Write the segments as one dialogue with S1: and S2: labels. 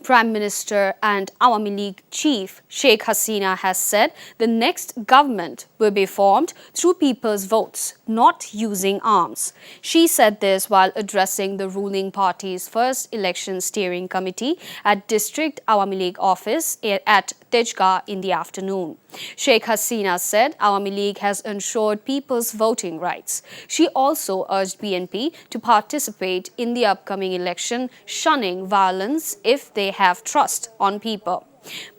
S1: Prime Minister and Awami League chief Sheikh Hasina has said the next government will be formed through people's votes, not using arms. She said this while addressing the ruling party's first election steering committee at District Awami League office at Tejgah in the afternoon. Sheikh Hasina said Awami League has ensured people's voting rights. She also urged BNP to participate in the upcoming election, shunning violence if they have trust on people.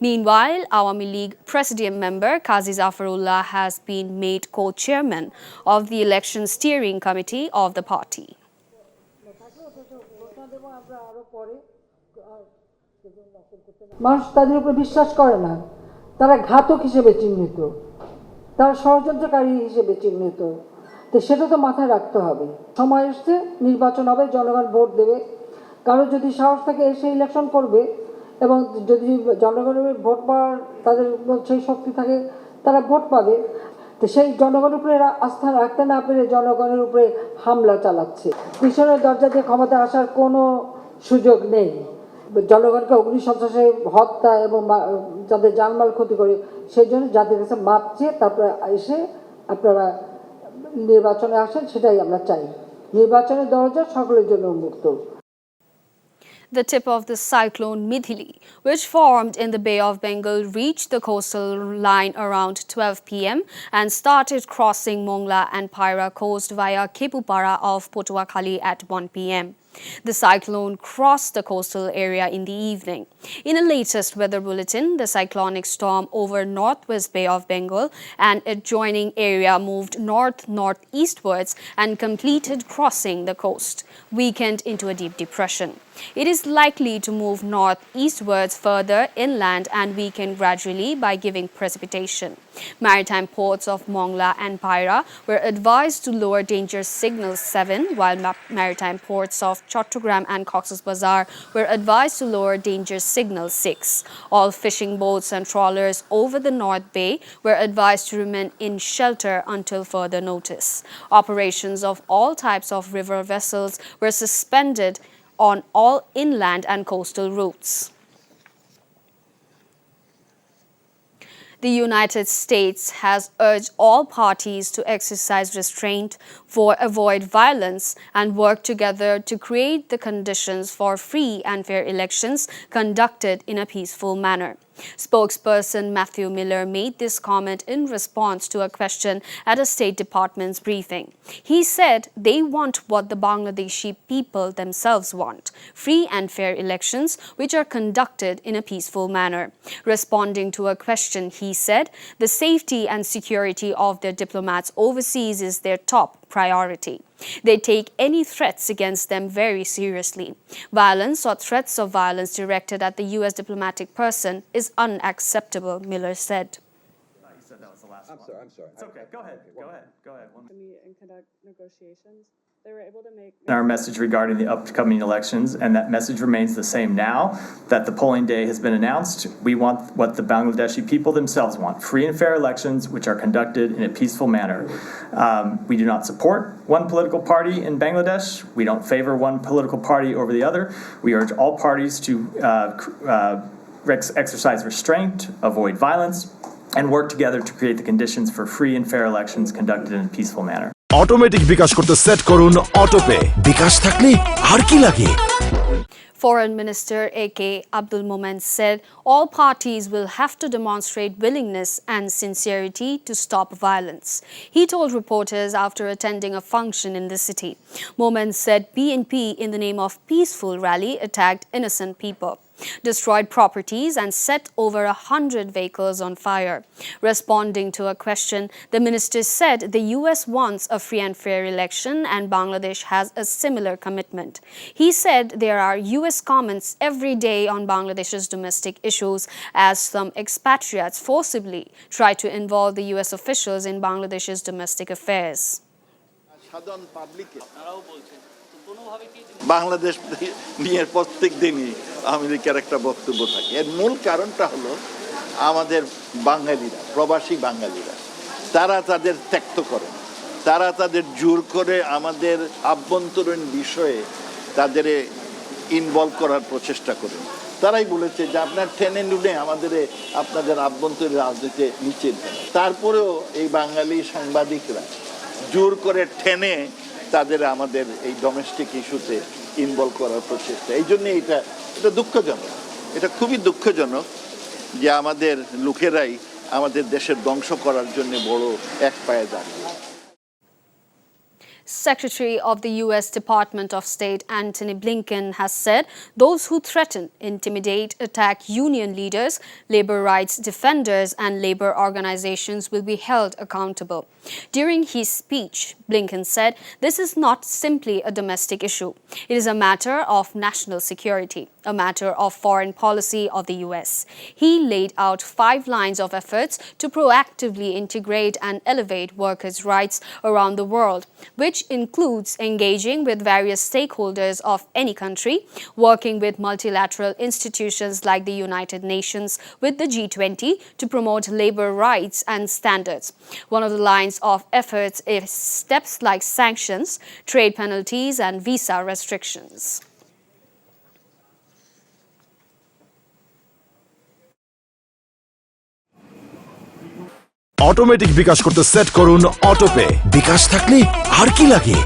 S1: Meanwhile, Awami League Presidium member Qazi Zafarullah has been made co-chairman of the election steering committee of the party.
S2: মানুষ তাদের উপর বিশ্বাস করে না, তারা ঘাতক হিসেবে চিহ্নিত, তারা ষড়যন্ত্রকারী হিসেবে চিহ্নিত। তো সেটা তো মাথায় রাখতে হবে। সময় এসছে, নির্বাচন হবে, জনগণ ভোট দেবে। কারো যদি সাহস থাকে এসে ইলেকশন করবে এবং যদি জনগণের ভোট পাওয়ার তাদের সেই শক্তি থাকে, তারা ভোট পাবে। তো সেই জনগণের উপরে আস্থা রাখতে না পেরে জনগণের উপরে হামলা চালাচ্ছে। পিছনের দরজা দিয়ে ক্ষমতা আসার কোনো সুযোগ নেই। জনগণকে অগ্নিসন্ত্রাসে হত্যা এবং যাদের জানমাল ক্ষতি করে সেই জন্য জাতির কাছে মাপ চেয়ে তারপরে এসে আপনারা নির্বাচনে আসেন, সেটাই আমরা চাই। নির্বাচনের দরজা সকলের জন্য উন্মুক্ত।
S1: The tip of the cyclone Mid, which formed in the Bay of Bengal, reached the coastal line around 12 p.m. and started crossing Bangla and Paira coast via Khepupara of Potuakhali at 1 p.m. The cyclone crossed the coastal area in the evening. In a latest weather bulletin, the cyclonic storm over northwest Bay of Bengal and adjoining area moved north-northeastwards and completed crossing the coast, weakened into a deep depression. It is likely to move northeastwards further inland and weaken gradually by giving precipitation. Maritime ports of Bangla and Paira were advised to lower danger signal 7, while maritime ports of Chattogram and Cox's Bazar were advised to lower danger signal 6. All fishing boats and trawlers over the North Bay were advised to remain in shelter until further notice. Operations of all types of river vessels were suspended on all inland and coastal routes. The United States has urged all parties to exercise restraint, avoid violence, and work together to create the conditions for free and fair elections conducted in a peaceful manner. Spokesperson Matthew Miller made this comment in response to a question at a State Department's briefing. He said they want what the Bangladeshi people themselves want, free and fair elections which are conducted in a peaceful manner. Responding to a question, he said the safety and security of their diplomats overseas is their top priority. They take any threats against them very seriously. Violence or threats of violence directed at the U.S. diplomatic person is unacceptable, Miller said.
S3: You said that was the last one.
S4: I'm sorry.
S3: It's okay. Go ahead. Go ahead.
S5: And conduct negotiations. They were able to make
S3: Our message regarding the upcoming elections, and that message remains the same now that the polling day has been announced. We want what the Bangladeshi people themselves want, free and fair elections which are conducted in a peaceful manner. We do not support one political party in Bangladesh. We don't favor one political party over the other. We urge all parties to exercise restraint, avoid violence, and work together to create the conditions for free and fair elections conducted in a peaceful manner.
S6: Automatic bKash করতে set করুন autopay. বিকাশ থাকলে আর কি লাগে?
S1: Foreign Minister A.K. Abdul Mannan said all parties will have to demonstrate willingness and sincerity to stop violence. He told reporters after attending a function in the city. Mannan said BNP, in the name of peaceful rally, attacked innocent people, destroyed properties and set over 100 vehicles on fire. Responding to a question, the minister said the U.S. wants a free and fair election and Bangladesh has a similar commitment. He said there are U.S. comments every day on Bangladesh's domestic issues as some expatriates forcibly try to involve the U.S. officials in Bangladesh's domestic affairs.
S7: Bangladesh নিয়ে প্রত্যেক দিনই আমেরিকার একটা বক্তব্য থাকে। এর মূল কারণটা হলো আমাদের বাঙালিরা, প্রবাসী বাঙালিরা, তারা তাদের ত্যক্ত করেন, তারা তাদের জোর করে আমাদের আভ্যন্তরীণ বিষয়ে তাদের ইনভলভ করার প্রচেষ্টা করেন। তারাই বলেছে যে আপনার টেনে নুনে আপনাদের আভ্যন্তরীণ রাজনীতিতে নিচে দেন। তারপরেও এই বাঙালি সাংবাদিকরা জোর করে টেনে তাদের আমাদের এই ডোমেস্টিক ইস্যুতে ইনভলভ করার প্রচেষ্টা। এই জন্য এটা দুঃখজনক, এটা খুবই দুঃখজনক যে আমাদের লোকেরাই আমাদের দেশের ধ্বংস করার জন্য বড় এক পায়ে দাঁড়িয়ে।
S1: Secretary of the U.S. Department of State Antony Blinken has said those who threaten, intimidate, attack union leaders, labor rights defenders and labor organizations will be held accountable. During his speech, Blinken said this is not simply a domestic issue. It is a matter of national security, a matter of foreign policy of the U.S. He laid out 5 lines of efforts to proactively integrate and elevate workers' rights around the world, which includes engaging with various stakeholders of any country, working with multilateral institutions like the United Nations, with the G20 to promote labor rights and standards. One of the lines of efforts is steps like sanctions, trade penalties and visa restrictions.
S6: Automatic bKash করতে set করুন autopay. বিকাশ থাকলে আর কি লাগে।